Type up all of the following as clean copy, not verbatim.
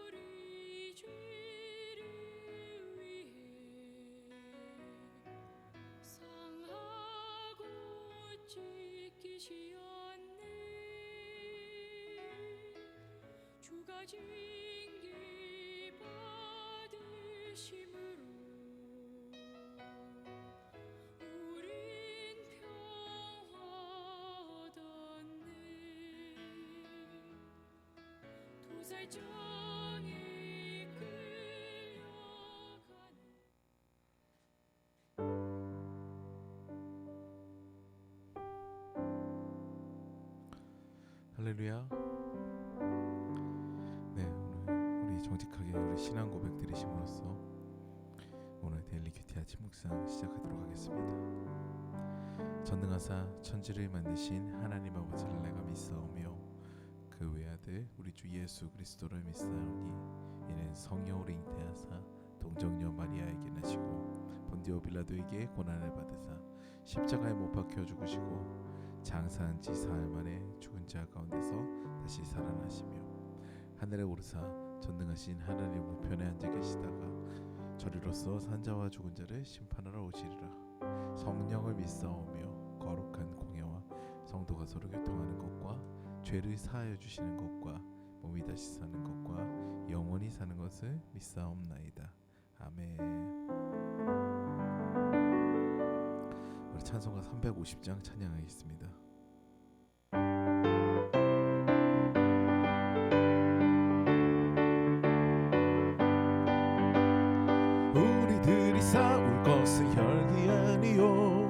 우리 죄를 위해 상하고 지키시었네. 주가 징계 받으심으로 우린 평화 얻었네. 도살장에 끌려가는 할렐루야. 네, 오늘 우리 정직하게 우리 신앙 고백 드리심으로써 오늘 데일리 큐티 아침 묵상 시작하도록 하겠습니다. 전능하사 천지를 만드신 하나님 아버지를 내가 믿사오며 그 외아들 우리 주 예수 그리스도를 믿사오니 이는 성령으로 잉태하사 동정녀 마리아에게 나시고 본디오 빌라도에게 고난을 받으사 십자가에 못 박혀 죽으시고 장사한 지 사흘 만에 죽은 자 가운데서 다시 살아나시며 하늘에 오르사 전능하신 하나님 우편에 앉아 계시다가 저리로서 산자와 죽은 자를 심판하러 오시리라. 성령을 믿사오며 거룩한 공예와 성도가 서로 교통하는 것과 죄를 사하여 주시는 것과 몸이 다시 사는 것과 영원히 사는 것을 믿사옵나이다. 아멘. 우리 찬송가 350장 찬양하겠습니다. 우리들이 싸울 것은 혈기 아니요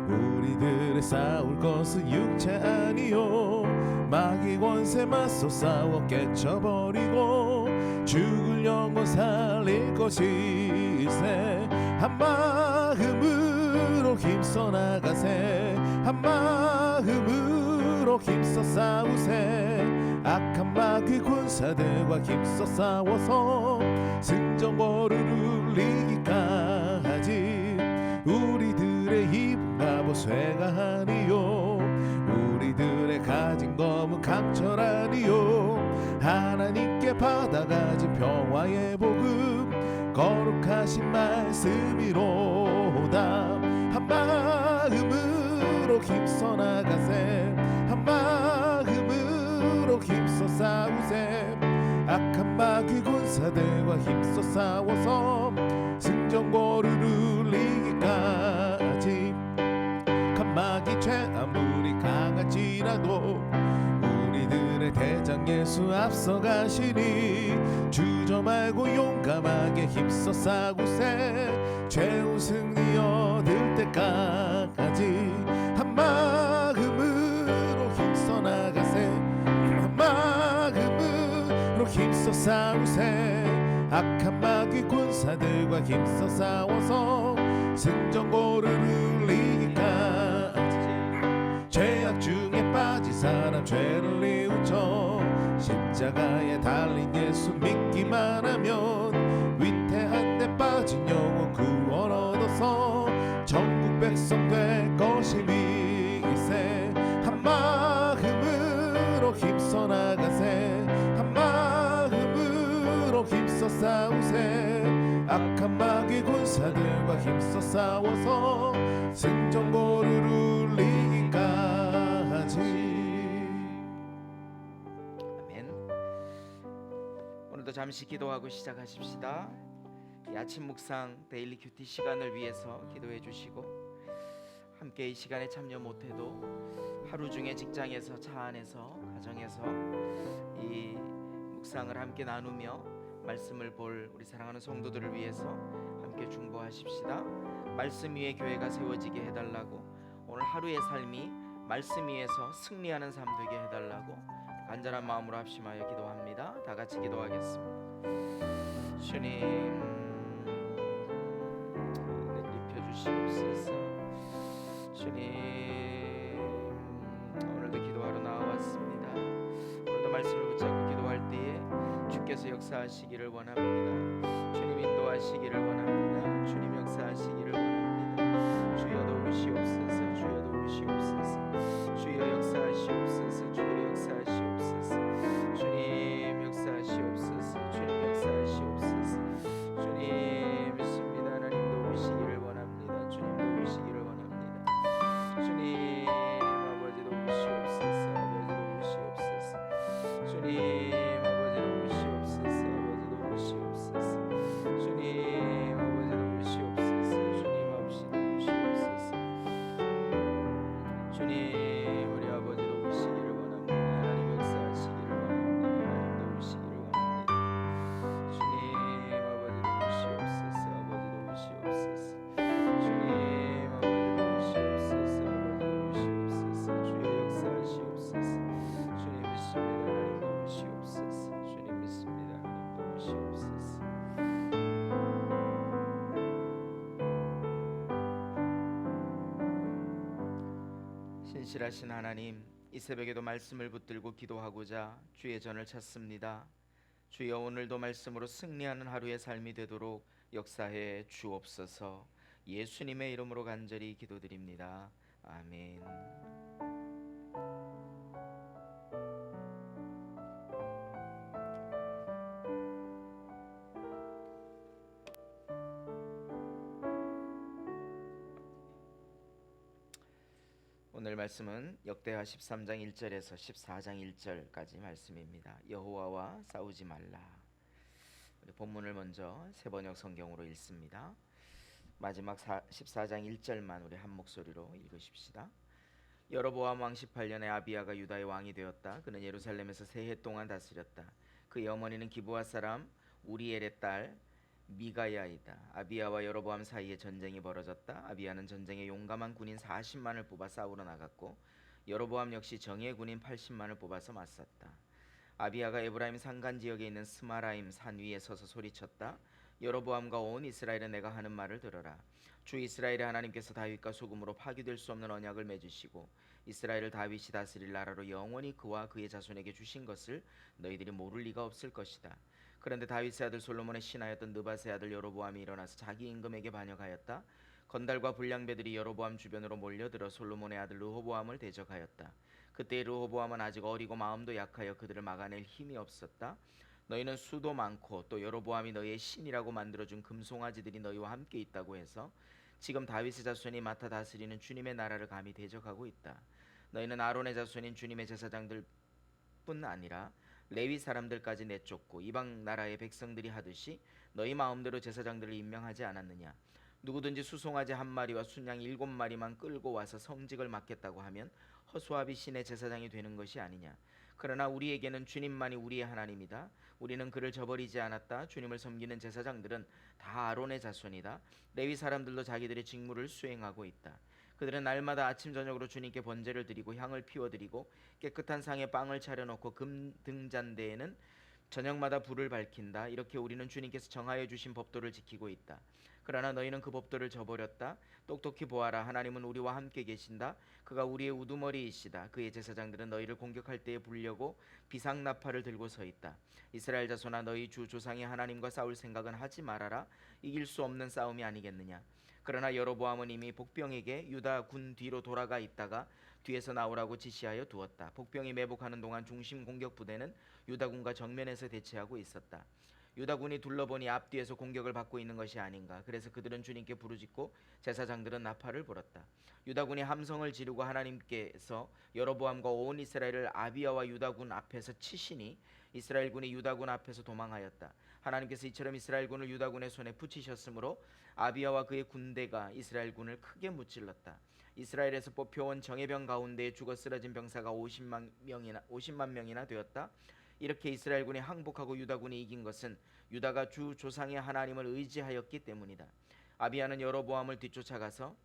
우리들의 싸울 것은 육체 아니요 마귀 권세 맞서 싸워 깨쳐버리고 죽을 영혼 살릴 것일세. 한 마음으로 힘써 나가세. 한 마음으로 힘써 싸우세. 악한 마귀 군사들과 힘써 싸워서 승전거를 울리기까지 우리들의 힘은 갑옷쇠가 아니요 우리들의 가진 검은 강철아니요 하나님께 받아가진 평화의 복음 거룩하신 말씀이로다. 한 마음으로 힘써 나가세. 한 마음으로 힘써 싸우세. 악한 마귀 군사들과 힘써 싸워서 승전거를 울리기까지. 마귀 죄 아무리 강할지라도 우리들의 대장 예수 앞서가시니 주저 말고 용감하게 힘써 싸우세. 최후 승리 얻을 때까지 한 마음으로 힘써 나가세. 한 마음으로 힘써 싸우세. 악한 마귀 군사들과 힘써 싸워서 승전거를 울리기까지. 죄악 중에 빠진 사람 죄를 뉘우쳐 십자가에 달린 예수 믿기만 하면 위태한 데 빠진 영혼 구원 얻어서 전국 백성 될 것임이세. 한 마음으로 힘써 나가세. 한 마음으로 힘써 싸우세. 악한 마귀 군사들과 힘써 싸워서 승전거를 울리기까지. 아멘. 오늘도 잠시 기도하고 시작하십시다. 이 아침 묵상 데일리 큐티 시간을 위해서 기도해 주시고 함께 이 시간에 참여 못해도 하루 중에 직장에서 차 안에서 가정에서 이 묵상을 함께 나누며 말씀을 볼 우리 사랑하는 성도들을 위해서 함께 중보하십시다. 말씀 위에 교회가 세워지게 해달라고, 오늘 하루의 삶이 말씀 위에서 승리하는 삶 되게 해달라고 간절한 마음으로 합심하여 기도합니다. 다 같이 기도하겠습니다. 주님 입혀 주시옵소서. 주님 오늘도 기도하러 나와왔습니다. 오늘도 말씀을 붙잡고 기도할 때에 주께서 역사하시기를 원합니다. 주님 인도하시기를 원합니다. 주님 역사하시기를 원합니다. 주여 도우시옵소서. 주여 도우시옵소서. 주여 역사하시옵소서. 주여 역사하시옵소서. 주님 역사하시옵소서. 신실하신 하나님, 이 새벽에도 말씀을 붙들고 기도하고자 주의 전을 찾습니다. 주여, 오늘도 말씀으로 승리하는 하루의 삶이 되도록 역사해 주옵소서. 예수님의 이름으로 간절히 기도드립니다. 아멘. 오늘 말씀은 역대하 13장 1절에서 14장 1절까지 말씀입니다. 여호와와 싸우지 말라. 우리 본문을 먼저 세번역 성경으로 읽습니다. 마지막 14장 1절만 우리 한 목소리로 읽으십시다. 여로보암 왕 18년에 아비야가 유다의 왕이 되었다. 그는 예루살렘에서 세 해 동안 다스렸다. 그의 어머니는 기브아 사람 우리엘의 딸 미가야이다. 아비야와 여로보암 사이에 전쟁이 벌어졌다. 아비야는 전쟁에 용감한 군인 40만을 뽑아 싸우러 나갔고 여로보암 역시 정예 군인 80만을 뽑아서 맞섰다. 아비야가 에브라임 산간 지역에 있는 스마라임 산 위에 서서 소리쳤다. 여로보암과 온 이스라엘은 내가 하는 말을 들어라. 주 이스라엘의 하나님께서 다윗과 소금으로 파기될 수 없는 언약을 맺으시고 이스라엘을 다윗이 다스릴 나라로 영원히 그와 그의 자손에게 주신 것을 너희들이 모를 리가 없을 것이다. 그런데 다윗의 아들 솔로몬의 신하였던 느밧의 아들 여로보암이 일어나서 자기 임금에게 반역하였다. 건달과 불량배들이 여로보암 주변으로 몰려들어 솔로몬의 아들 르호보암을 대적하였다. 그때 르호보암은 아직 어리고 마음도 약하여 그들을 막아낼 힘이 없었다. 너희는 수도 많고 또 여로보암이 너희의 신이라고 만들어준 금송아지들이 너희와 함께 있다고 해서 지금 다윗의 자손이 맡아 다스리는 주님의 나라를 감히 대적하고 있다. 너희는 아론의 자손인 주님의 제사장들뿐 아니라 레위 사람들까지 내쫓고 이방 나라의 백성들이 하듯이 너희 마음대로 제사장들을 임명하지 않았느냐. 누구든지 수송아지 한 마리와 순양 7마리만 끌고 와서 성직을 맡겠다고 하면 허수아비 신의 제사장이 되는 것이 아니냐. 그러나 우리에게는 주님만이 우리의 하나님이다. 우리는 그를 저버리지 않았다. 주님을 섬기는 제사장들은 다 아론의 자손이다. 레위 사람들도 자기들의 직무를 수행하고 있다. 그들은 날마다 아침 저녁으로 주님께 번제를 드리고 향을 피워드리고 깨끗한 상에 빵을 차려놓고 금 등잔대에는 저녁마다 불을 밝힌다. 이렇게 우리는 주님께서 정하여 주신 법도를 지키고 있다. 그러나 너희는 그 법도를 저버렸다. 똑똑히 보아라. 하나님은 우리와 함께 계신다. 그가 우리의 우두머리이시다. 그의 제사장들은 너희를 공격할 때에 불려고 비상나팔을 들고 서 있다. 이스라엘 자손아, 너희 주 조상의 하나님과 싸울 생각은 하지 말아라. 이길 수 없는 싸움이 아니겠느냐. 그러나 여로보암은 이미 복병에게 유다 군 뒤로 돌아가 있다가 뒤에서 나오라고 지시하여 두었다. 복병이 매복하는 동안 중심 공격 부대는 유다군과 정면에서 대치하고 있었다. 유다군이 둘러보니 앞뒤에서 공격을 받고 있는 것이 아닌가. 그래서 그들은 주님께 부르짖고 제사장들은 나팔을 불었다. 유다군이 함성을 지르고 하나님께서 여로보암과 온 이스라엘을 아비야와 유다군 앞에서 치시니 이스라엘군이 유다군 앞에서 도망하였다. 하나님께서 이처럼 이스라엘군을 유다군의 손에 붙이셨으므로 아비야와 그의 군대가 이스라엘군을 크게 무찔렀다. 이스라엘에서 뽑혀온 정예병 가운데에 죽어 쓰러진 병사가 50만 명이나 되었다. 이렇게 이스라엘군이 항복하고 유다군이 이긴 것은 유다가 주 조상의 하나님을 의지하였기 때문이다. 아비야는 여로보암을 뒤쫓아가서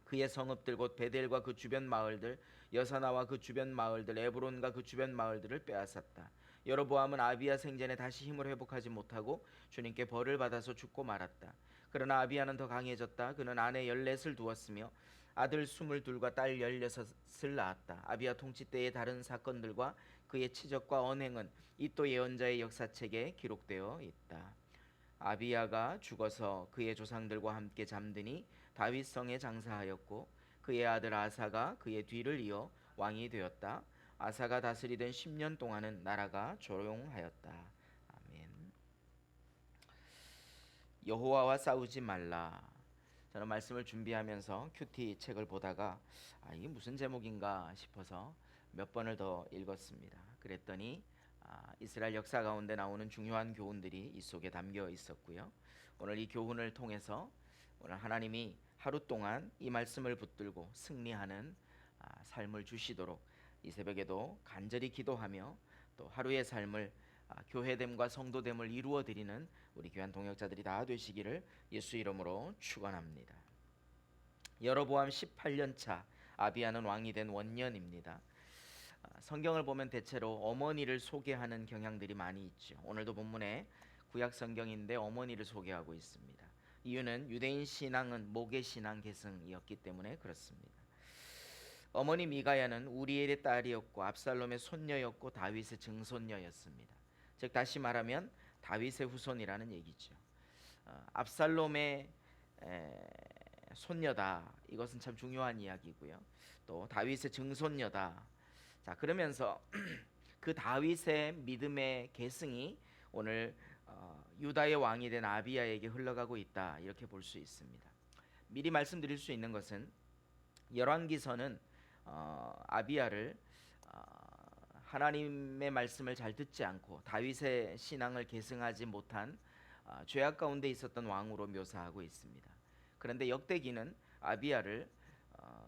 그의 성읍들 곧 베델과 그 주변 마을들, 여사나와 그 주변 마을들, 에브론과 그 주변 마을들을 빼앗았다. 여로보암은 아비야 생전에 다시 힘을 회복하지 못하고 주님께 벌을 받아서 죽고 말았다. 그러나 아비야는 더 강해졌다. 그는 아내 14을 두었으며 아들 22과 딸 16을 낳았다. 아비야 통치 때의 다른 사건들과 그의 치적과 언행은 이또 예언자의 역사책에 기록되어 있다. 아비야가 죽어서 그의 조상들과 함께 잠드니 다윗 성에 장사하였고 그의 아들 아사가 그의 뒤를 이어 왕이 되었다. 아사가 다스리던 10년 동안은 나라가 조용하였다. 아멘. 여호와와 싸우지 말라. 저는 말씀을 준비하면서 큐티 책을 보다가 이게 무슨 제목인가 싶어서 몇 번을 더 읽었습니다. 그랬더니 이스라엘 역사 가운데 나오는 중요한 교훈들이 이 속에 담겨 있었고요. 오늘 이 교훈을 통해서 오늘 하나님이 하루 동안 이 말씀을 붙들고 승리하는 삶을 주시도록 이 새벽에도 간절히 기도하며 또 하루의 삶을 교회됨과 성도됨을 이루어 드리는 우리 귀한 동역자들이 다 되시기를 예수 이름으로 축원합니다. 여로보암 18년 차 아비야는 왕이 된 원년입니다. 성경을 보면 대체로 어머니를 소개하는 경향들이 많이 있죠. 오늘도 본문에 구약 성경인데 어머니를 소개하고 있습니다. 이유는 유대인 신앙은 모계 신앙 계승이었기 때문에 그렇습니다. 어머니 미가야는 우리엘의 딸이었고 압살롬의 손녀였고 다윗의 증손녀였습니다. 즉 다시 말하면 다윗의 후손이라는 얘기죠. 압살롬의 손녀다. 이것은 참 중요한 이야기고요. 또 다윗의 증손녀다. 자, 그러면서 그 다윗의 믿음의 계승이 오늘 유다의 왕이 된 아비야에게 흘러가고 있다. 이렇게 볼 수 있습니다. 미리 말씀드릴 수 있는 것은 열왕기서는 아비야를 하나님의 말씀을 잘 듣지 않고 다윗의 신앙을 계승하지 못한 죄악 가운데 있었던 왕으로 묘사하고 있습니다. 그런데 역대기는 아비야를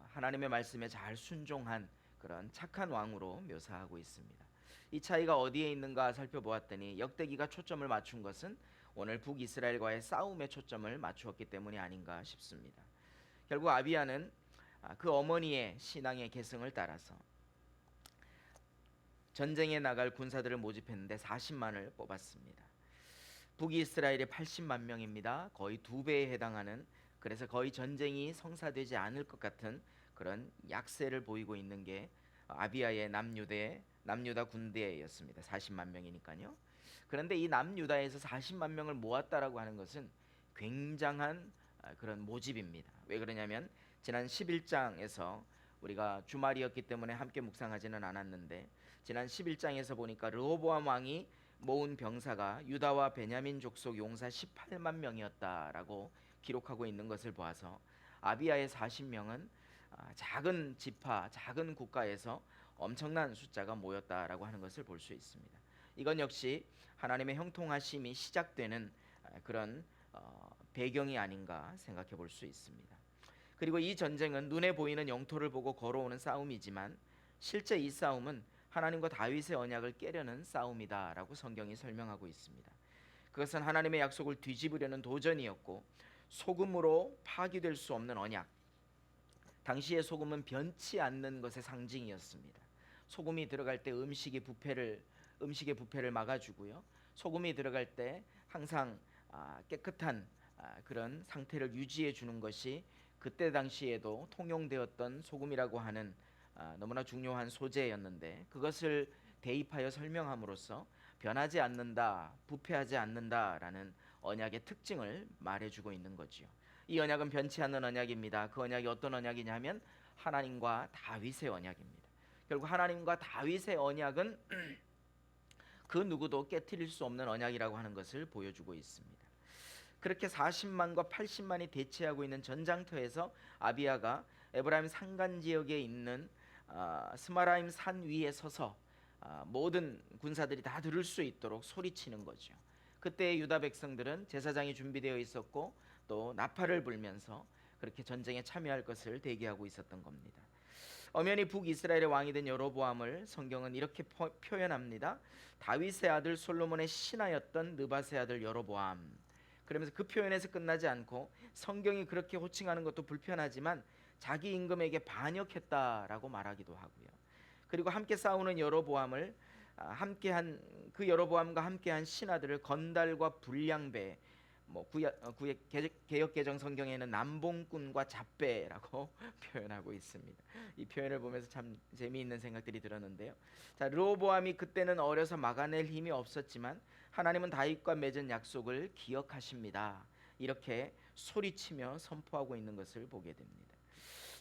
하나님의 말씀에 잘 순종한 그런 착한 왕으로 묘사하고 있습니다. 이 차이가 어디에 있는가 살펴보았더니 역대기가 초점을 맞춘 것은 오늘 북이스라엘과의 싸움에 초점을 맞추었기 때문이 아닌가 싶습니다. 결국 아비야는 그 어머니의 신앙의 계승을 따라서 전쟁에 나갈 군사들을 모집했는데 40만을 뽑았습니다. 북이스라엘이 80만 명입니다. 거의 2배에 해당하는, 그래서 거의 전쟁이 성사되지 않을 것 같은 그런 약세를 보이고 있는 게 아비야의 남유다 군대였습니다. 40만 명이니까요. 그런데 이 남유다에서 40만 명을 모았다라고 하는 것은 굉장한 그런 모집입니다. 왜 그러냐면 지난 11장에서 우리가 주말이었기 때문에 함께 묵상하지는 않았는데 지난 11장에서 보니까 르호보암 왕이 모은 병사가 유다와 베냐민 족속 용사 18만 명이었다라고 기록하고 있는 것을 보아서 아비야의 40명은 작은 지파, 작은 국가에서 엄청난 숫자가 모였다라고 하는 것을 볼 수 있습니다. 이건 역시 하나님의 형통하심이 시작되는 그런 배경이 아닌가 생각해 볼 수 있습니다. 그리고 이 전쟁은 눈에 보이는 영토를 보고 걸어오는 싸움이지만 실제 이 싸움은 하나님과 다윗의 언약을 깨려는 싸움이다라고 성경이 설명하고 있습니다. 그것은 하나님의 약속을 뒤집으려는 도전이었고 소금으로 파기될 수 없는 언약. 당시의 소금은 변치 않는 것의 상징이었습니다. 소금이 들어갈 때 음식의 부패를 막아주고요. 소금이 들어갈 때 항상 깨끗한 그런 상태를 유지해 주는 것이 그때 당시에도 통용되었던 소금이라고 하는 너무나 중요한 소재였는데 그것을 대입하여 설명함으로써 변하지 않는다, 부패하지 않는다라는 언약의 특징을 말해주고 있는 거지요. 이 언약은 변치 않는 언약입니다. 그 언약이 어떤 언약이냐면 하나님과 다윗의 언약입니다. 결국 하나님과 다윗의 언약은 그 누구도 깨트릴 수 없는 언약이라고 하는 것을 보여주고 있습니다. 그렇게 40만과 80만이 대치하고 있는 전장터에서 아비야가 에브라임 산간 지역에 있는 스마라임 산 위에 서서 모든 군사들이 다 들을 수 있도록 소리치는 거죠. 그때 유다 백성들은 제사장이 준비되어 있었고 또 나팔을 불면서 그렇게 전쟁에 참여할 것을 대기하고 있었던 겁니다. 엄연히 북이스라엘의 왕이 된 여로보암을 성경은 이렇게 표현합니다. 다윗의 아들 솔로몬의 신하였던 느밧의 아들 여로보암. 그러면서 그 표현에서 끝나지 않고 성경이 그렇게 호칭하는 것도 불편하지만 자기 임금에게 반역했다라고 말하기도 하고요. 그리고 함께 싸우는 여로보암을 그 여로보암과 함께한 신하들을 건달과 불량배, 개역 개정 성경에는 남봉꾼과 잡배라고 표현하고 있습니다. 이 표현을 보면서 참 재미있는 생각들이 들었는데요. 자, 르호보암이 그때는 어려서 막아낼 힘이 없었지만 하나님은 다윗과 맺은 약속을 기억하십니다. 이렇게 소리치며 선포하고 있는 것을 보게 됩니다.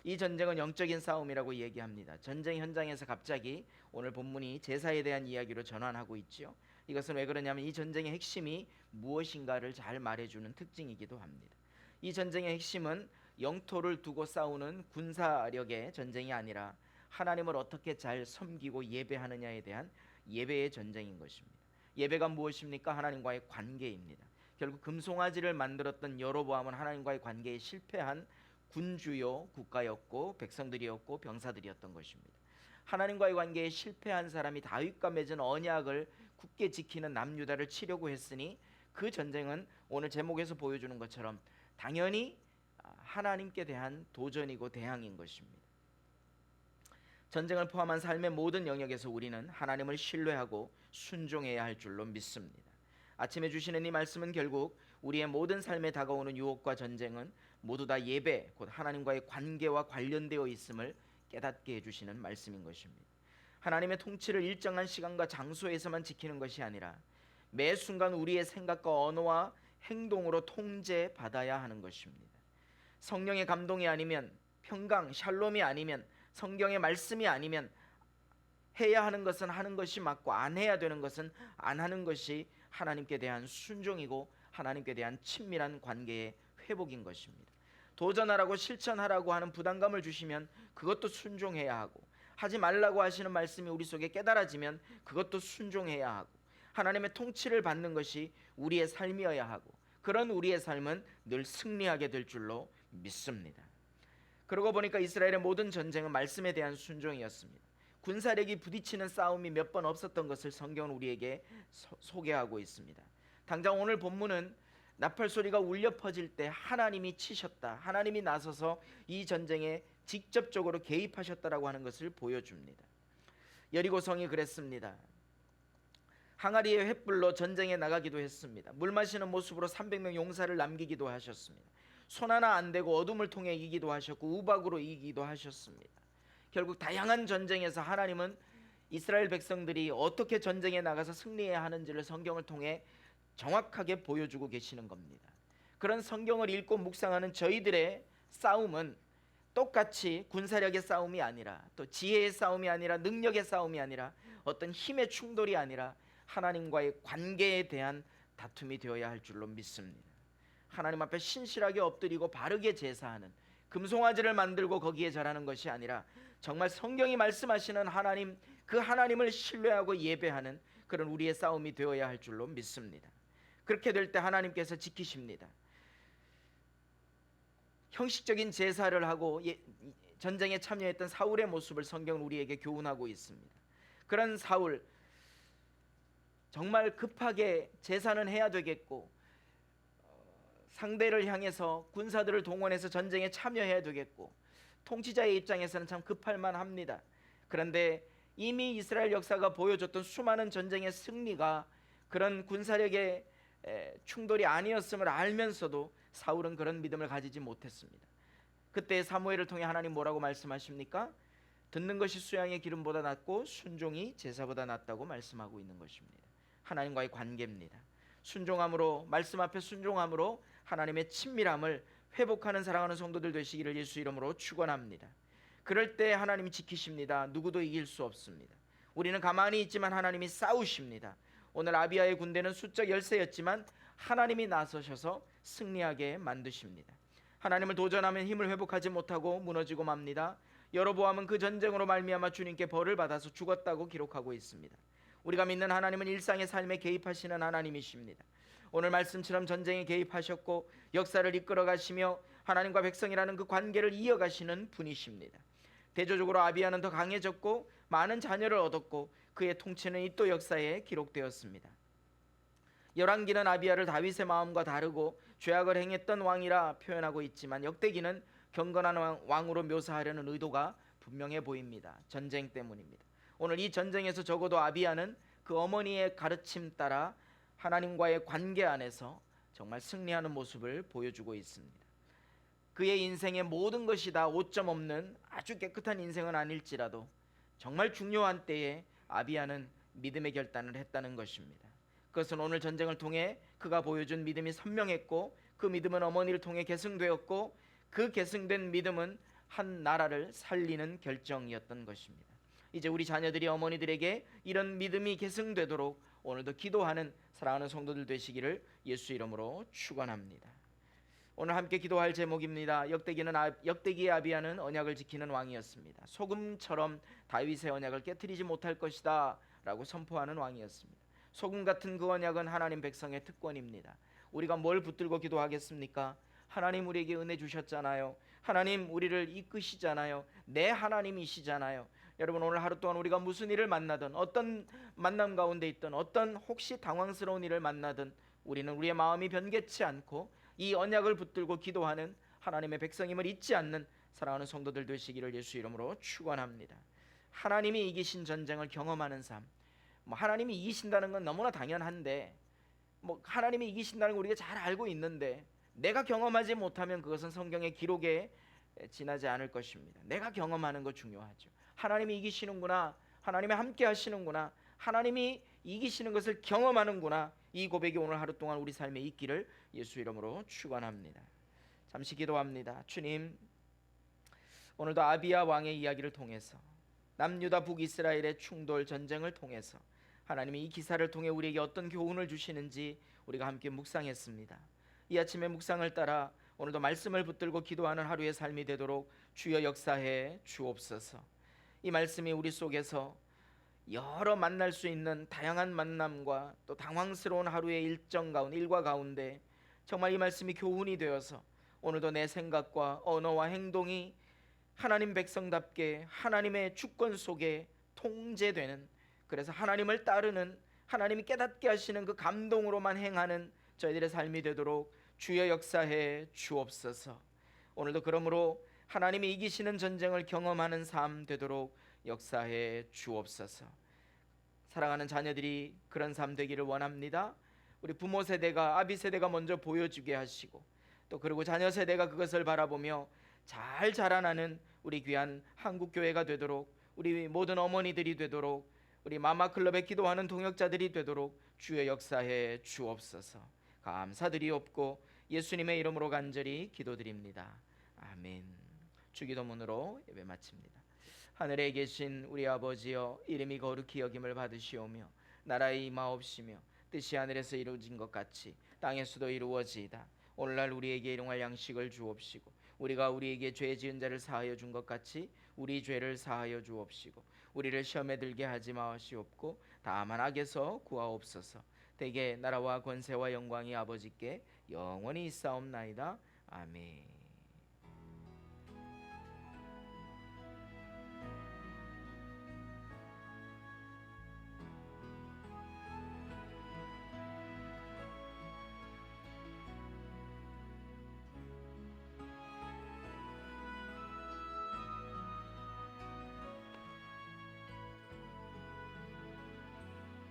이 전쟁은 영적인 싸움이라고 얘기합니다. 전쟁 현장에서 갑자기 오늘 본문이 제사에 대한 이야기로 전환하고 있죠. 이것은 왜 그러냐면 이 전쟁의 핵심이 무엇인가를 잘 말해주는 특징이기도 합니다. 이 전쟁의 핵심은 영토를 두고 싸우는 군사력의 전쟁이 아니라 하나님을 어떻게 잘 섬기고 예배하느냐에 대한 예배의 전쟁인 것입니다. 예배가 무엇입니까? 하나님과의 관계입니다. 결국 금송아지를 만들었던 여로보암은 하나님과의 관계에 실패한 군주요 국가였고 백성들이었고 병사들이었던 것입니다. 하나님과의 관계에 실패한 사람이 다윗과 맺은 언약을 굳게 지키는 남유다를 치려고 했으니 그 전쟁은 오늘 제목에서 보여주는 것처럼 당연히 하나님께 대한 도전이고 대항인 것입니다. 전쟁을 포함한 삶의 모든 영역에서 우리는 하나님을 신뢰하고 순종해야 할 줄로 믿습니다. 아침에 주시는 이 말씀은 결국 우리의 모든 삶에 다가오는 유혹과 전쟁은 모두 다 예배, 곧 하나님과의 관계와 관련되어 있음을 깨닫게 해주시는 말씀인 것입니다. 하나님의 통치를 일정한 시간과 장소에서만 지키는 것이 아니라 매 순간 우리의 생각과 언어와 행동으로 통제받아야 하는 것입니다. 성령의 감동이 아니면, 평강, 샬롬이 아니면, 성경의 말씀이 아니면 해야 하는 것은 하는 것이 맞고 안 해야 되는 것은 안 하는 것이 하나님께 대한 순종이고 하나님께 대한 친밀한 관계의 회복인 것입니다. 도전하라고 실천하라고 하는 부담감을 주시면 그것도 순종해야 하고, 하지 말라고 하시는 말씀이 우리 속에 깨달아지면 그것도 순종해야 하고, 하나님의 통치를 받는 것이 우리의 삶이어야 하고, 그런 우리의 삶은 늘 승리하게 될 줄로 믿습니다. 그러고 보니까 이스라엘의 모든 전쟁은 말씀에 대한 순종이었습니다. 군사력이 부딪히는 싸움이 몇 번 없었던 것을 성경은 우리에게 소개하고 있습니다. 당장 오늘 본문은 나팔 소리가 울려 퍼질 때 하나님이 치셨다, 하나님이 나서서 이 전쟁에 직접적으로 개입하셨다라고 하는 것을 보여줍니다. 여리고성이 그랬습니다. 항아리의 횃불로 전쟁에 나가기도 했습니다. 물 마시는 모습으로 300명 용사를 남기기도 하셨습니다. 손 하나 안 대고 어둠을 통해 이기기도 하셨고 우박으로 이기기도 하셨습니다. 결국 다양한 전쟁에서 하나님은 이스라엘 백성들이 어떻게 전쟁에 나가서 승리해야 하는지를 성경을 통해 정확하게 보여주고 계시는 겁니다. 그런 성경을 읽고 묵상하는 저희들의 싸움은 똑같이 군사력의 싸움이 아니라, 또 지혜의 싸움이 아니라, 능력의 싸움이 아니라, 어떤 힘의 충돌이 아니라 하나님과의 관계에 대한 다툼이 되어야 할 줄로 믿습니다. 하나님 앞에 신실하게 엎드리고 바르게 제사하는, 금송아지를 만들고 거기에 절하는 것이 아니라 정말 성경이 말씀하시는 하나님, 그 하나님을 신뢰하고 예배하는 그런 우리의 싸움이 되어야 할 줄로 믿습니다. 그렇게 될 때 하나님께서 지키십니다. 형식적인 제사를 하고 전쟁에 참여했던 사울의 모습을 성경은 우리에게 교훈하고 있습니다. 그런 사울, 정말 급하게 제사는 해야 되겠고 상대를 향해서 군사들을 동원해서 전쟁에 참여해야 되겠고 통치자의 입장에서는 참 급할 만합니다. 그런데 이미 이스라엘 역사가 보여줬던 수많은 전쟁의 승리가 그런 군사력의 충돌이 아니었음을 알면서도 사울은 그런 믿음을 가지지 못했습니다. 그때 사무엘을 통해 하나님 뭐라고 말씀하십니까? 듣는 것이 수양의 기름보다 낫고 순종이 제사보다 낫다고 말씀하고 있는 것입니다. 하나님과의 관계입니다. 순종함으로, 말씀 앞에 순종함으로 하나님의 친밀함을 회복하는 사랑하는 성도들 되시기를 예수 이름으로 축원합니다. 그럴 때 하나님이 지키십니다. 누구도 이길 수 없습니다. 우리는 가만히 있지만 하나님이 싸우십니다. 오늘 아비야의 군대는 숫자 13였지만 하나님이 나서셔서 승리하게 만드십니다. 하나님을 도전하면 힘을 회복하지 못하고 무너지고 맙니다. 여로보암은 그 전쟁으로 말미암아 주님께 벌을 받아서 죽었다고 기록하고 있습니다. 우리가 믿는 하나님은 일상의 삶에 개입하시는 하나님이십니다. 오늘 말씀처럼 전쟁에 개입하셨고 역사를 이끌어 가시며 하나님과 백성이라는 그 관계를 이어가시는 분이십니다. 대조적으로 아비야는 더 강해졌고 많은 자녀를 얻었고 그의 통치는 이 또 역사에 기록되었습니다. 열왕기는 아비야를 다윗의 마음과 다르고 죄악을 행했던 왕이라 표현하고 있지만 역대기는 경건한 왕으로 묘사하려는 의도가 분명해 보입니다. 전쟁 때문입니다. 오늘 이 전쟁에서 적어도 아비야는 그 어머니의 가르침 따라 하나님과의 관계 안에서 정말 승리하는 모습을 보여주고 있습니다. 그의 인생의 모든 것이 다 오점 없는 아주 깨끗한 인생은 아닐지라도 정말 중요한 때에 아비야는 믿음의 결단을 했다는 것입니다. 그것은 오늘 전쟁을 통해 그가 보여준 믿음이 선명했고 그 믿음은 어머니를 통해 계승되었고 그 계승된 믿음은 한 나라를 살리는 결정이었던 것입니다. 이제 우리 자녀들이 어머니들에게 이런 믿음이 계승되도록 오늘도 기도하는 사랑하는 성도들 되시기를 예수 이름으로 축원합니다. 오늘 함께 기도할 제목입니다. 역대기의 아비야는 언약을 지키는 왕이었습니다. 소금처럼 다윗의 언약을 깨트리지 못할 것이다 라고 선포하는 왕이었습니다. 소금 같은 그 언약은 하나님 백성의 특권입니다. 우리가 뭘 붙들고 기도하겠습니까? 하나님 우리에게 은혜 주셨잖아요. 하나님 우리를 이끄시잖아요. 내 하나님이시잖아요. 여러분 오늘 하루 동안 우리가 무슨 일을 만나든 어떤 만남 가운데 있든 어떤 혹시 당황스러운 일을 만나든 우리는 우리의 마음이 변개치 않고 이 언약을 붙들고 기도하는 하나님의 백성임을 잊지 않는 사랑하는 성도들 되시기를 예수 이름으로 축원합니다. 하나님이 이기신 전쟁을 경험하는 삶, 하나님이 이기신다는 건 너무나 당연한데 하나님이 이기신다는 걸 우리가 잘 알고 있는데 내가 경험하지 못하면 그것은 성경의 기록에 지나지 않을 것입니다. 내가 경험하는 거 중요하죠. 하나님이 이기시는구나, 하나님이 함께 하시는구나, 하나님이 이기시는 것을 경험하는구나, 이 고백이 오늘 하루 동안 우리 삶에 있기를 예수 이름으로 축원합니다. 잠시 기도합니다. 주님, 오늘도 아비야 왕의 이야기를 통해서 남유다 북이스라엘의 충돌 전쟁을 통해서 하나님이 이 기사를 통해 우리에게 어떤 교훈을 주시는지 우리가 함께 묵상했습니다. 이 아침의 묵상을 따라 오늘도 말씀을 붙들고 기도하는 하루의 삶이 되도록 주여 역사해 주옵소서. 이 말씀이 우리 속에서 여러 만날 수 있는 다양한 만남과 또 당황스러운 하루의 일과 가운데 정말 이 말씀이 교훈이 되어서 오늘도 내 생각과 언어와 행동이 하나님 백성답게 하나님의 주권 속에 통제되는, 그래서 하나님을 따르는, 하나님이 깨닫게 하시는 그 감동으로만 행하는 저희들의 삶이 되도록 주여 역사해 주옵소서. 오늘도 그러므로 하나님이 이기시는 전쟁을 경험하는 삶 되도록 역사해 주옵소서. 사랑하는 자녀들이 그런 삶 되기를 원합니다. 우리 부모 세대가, 아비 세대가 먼저 보여주게 하시고, 또 그리고 자녀 세대가 그것을 바라보며 잘 자라나는 우리 귀한 한국교회가 되도록, 우리 모든 어머니들이 되도록, 우리 마마클럽에 기도하는 동역자들이 되도록 주의 역사해 주옵소서. 감사드리옵고 예수님의 이름으로 간절히 기도드립니다. 아멘. 주기도문으로 예배 마칩니다. 하늘에 계신 우리 아버지여, 이름이 거룩히 여김을 받으시오며 나라의 임하옵시며 뜻이 하늘에서 이루어진 것 같이 땅에서도 이루어지이다. 오늘날 우리에게 일용할 양식을 주옵시고 우리가 우리에게 죄 지은 자를 사하여 준 것 같이 우리 죄를 사하여 주옵시고 우리를 시험에 들게 하지 마시옵고 다만 악에서 구하옵소서. 대개 나라와 권세와 영광이 아버지께 영원히 있사옵나이다. 아멘.